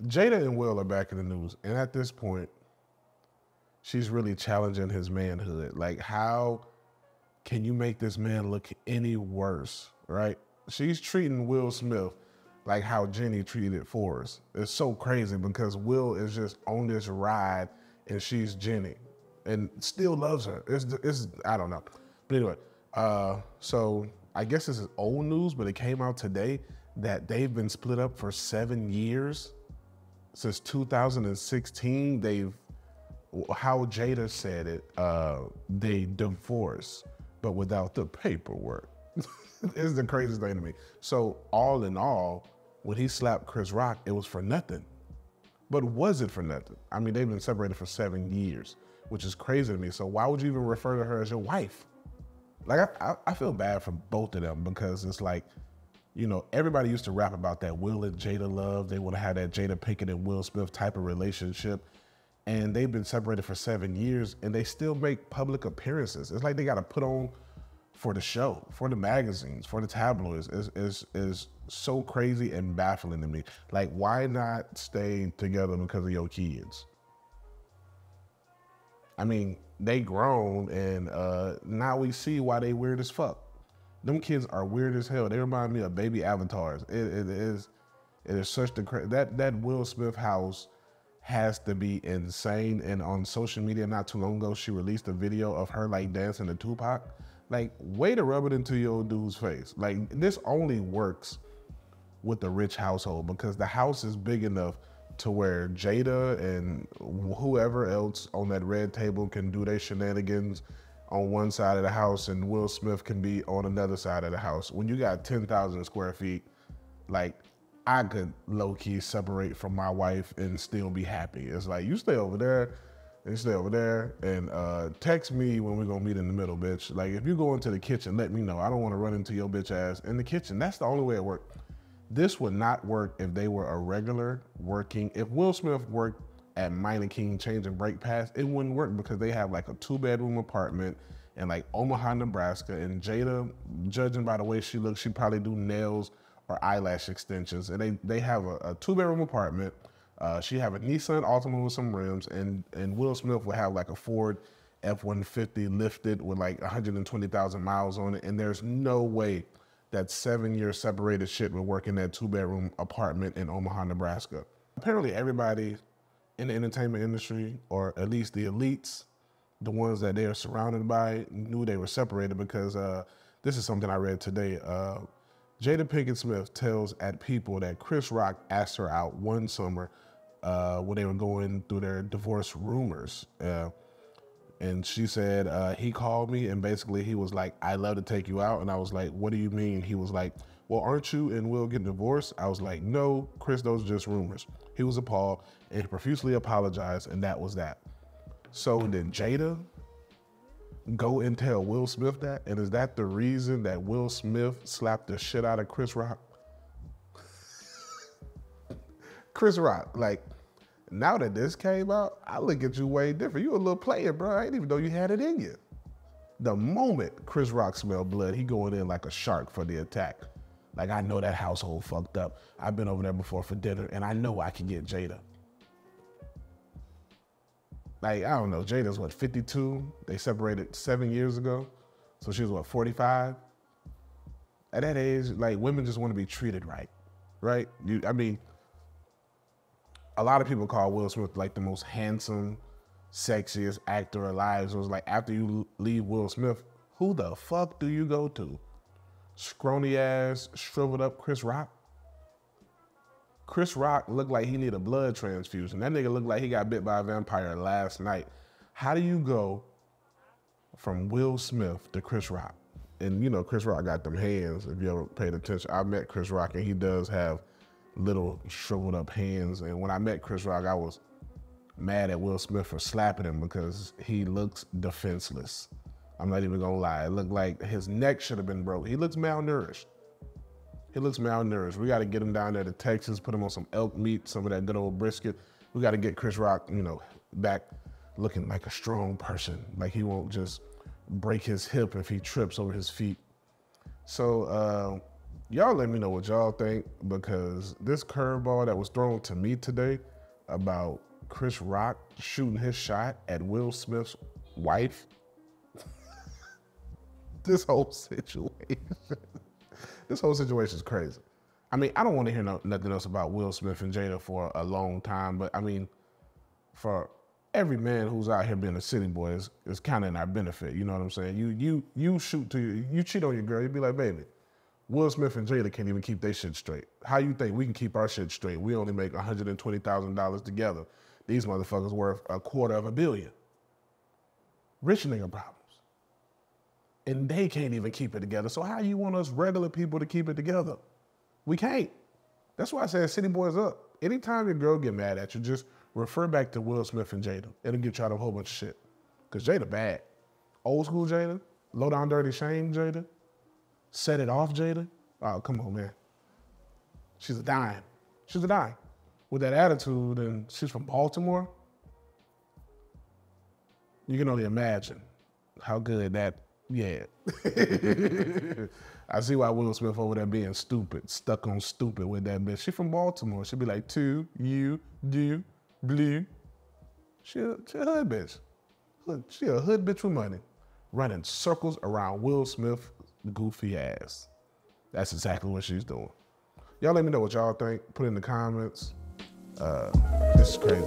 Jada and Will are back in the news, and at this point, she's really challenging his manhood. Like, how can you make this man look any worse, right? She's treating Will Smith like how Jenny treated Forrest. It's so crazy because Will is just on this ride and she's Jenny and still loves her. It's I don't know. But anyway, so I guess this is old news, but it came out today that they've been split up for 7 years. Since 2016, how Jada said it, they divorced, but without the paperwork. It's the craziest thing to me. So all in all, when he slapped Chris Rock, it was for nothing. But was it for nothing? I mean, they've been separated for 7 years, which is crazy to me. So why would you even refer to her as your wife? Like, I feel bad for both of them because it's like, you know, everybody used to rap about that Will and Jada love. They want to have that Jada Pinkett and Will Smith type of relationship. And they've been separated for 7 years and they still make public appearances. It's like they got to put on for the show, for the magazines, for the tabloids. Is so crazy and baffling to me. Like, why not stay together because of your kids? I mean, they grown and now we see why they weird as fuck. Them kids are weird as hell. They remind me of baby avatars. It is such that Will Smith house has to be insane. And on social media not too long ago, she released a video of her like dancing to Tupac. Like, way to rub it into your dude's face. Like, this only works with the rich household because the house is big enough to where Jada and whoever else on that red table can do their shenanigans on one side of the house and Will Smith can be on another side of the house. When you got 10,000 square feet, like, I could low-key separate from my wife and still be happy. It's like, you stay over there and you stay over there and text me when we're gonna meet in the middle, bitch. Like, if you go into the kitchen, let me know. I don't wanna run into your bitch ass in the kitchen. That's the only way it worked. This would not work if they were a regular working, if Will Smith worked at Minor King changing brake pads, it wouldn't work because they have like a 2-bedroom apartment in like Omaha, Nebraska. And Jada, judging by the way she looks, she probably do nails or eyelash extensions. And they have a 2-bedroom apartment. She have a Nissan Altima with some rims, and Will Smith will have like a Ford F-150 lifted with like 120,000 miles on it. And there's no way that 7-year separated shit would work in that 2-bedroom apartment in Omaha, Nebraska. Apparently everybody in the entertainment industry, or at least the elites, the ones that they are surrounded by, knew they were separated because this is something I read today. Jada Pinkett Smith tells at People that Chris Rock asked her out one summer when they were going through their divorce rumors. And she said, he called me and basically he was like, I'd love to take you out. And I was like, what do you mean? He was like, well, aren't you and Will getting divorced? I was like, no, Chris, those are just rumors. He was appalled and he profusely apologized, and that was that. So did Jada go and tell Will Smith that? And is that the reason that Will Smith slapped the shit out of Chris Rock? Chris Rock, like, now that this came out, I look at you way different. You a little player, bro. I didn't even know you had it in you. The moment Chris Rock smelled blood, he going in like a shark for the attack. Like, I know that household fucked up. I've been over there before for dinner, and I know I can get Jada. Like, I don't know, Jada's what, 52? They separated 7 years ago. So she was what, 45? At that age, like, women just want to be treated right, right? I mean, a lot of people call Will Smith like the most handsome, sexiest actor alive. So it's like, after you leave Will Smith, who the fuck do you go to? Scrawny ass, shriveled up Chris Rock? Chris Rock looked like he need a blood transfusion. That nigga looked like he got bit by a vampire last night. How do you go from Will Smith to Chris Rock? And you know, Chris Rock got them hands, if you ever paid attention. I met Chris Rock and he does have little shriveled up hands. And when I met Chris Rock, I was mad at Will Smith for slapping him because he looks defenseless. I'm not even gonna lie. It looked like his neck should have been broke. He looks malnourished. He looks malnourished. We gotta get him down there to Texas, put him on some elk meat, some of that good old brisket. We gotta get Chris Rock, you know, back looking like a strong person. Like he won't just break his hip if he trips over his feet. So Y'all let me know what y'all think, because this curveball that was thrown to me today about Chris Rock shooting his shot at Will Smith's wife. This whole situation is crazy. I mean, I don't want to hear nothing else about Will Smith and Jada for a long time, but I mean, for every man who's out here being a city boy is kind of in our benefit. You know what I'm saying? You cheat on your girl, you be like, baby, Will Smith and Jada can't even keep their shit straight. How you think we can keep our shit straight? We only make $120,000 together. These motherfuckers worth $250 million. Rich nigga problems. And they can't even keep it together. So how you want us regular people to keep it together? We can't. That's why I said city boys up. Anytime your girl get mad at you, just refer back to Will Smith and Jada. It'll get y'all a whole bunch of shit. Because Jada bad. Old school Jada, low down dirty shame Jada, set it off Jada. Oh, come on, man. She's a dime. She's a dime. With that attitude, and she's from Baltimore, you can only imagine how good that, yeah. I see why Will Smith over there being stupid, stuck on stupid with that bitch. She from Baltimore. She'll be like, two, you, do, blue. She a hood bitch. She a hood bitch with money. Running circles around Will Smith's goofy ass. That's exactly what she's doing. Y'all let me know what y'all think. Put it in the comments. This is crazy.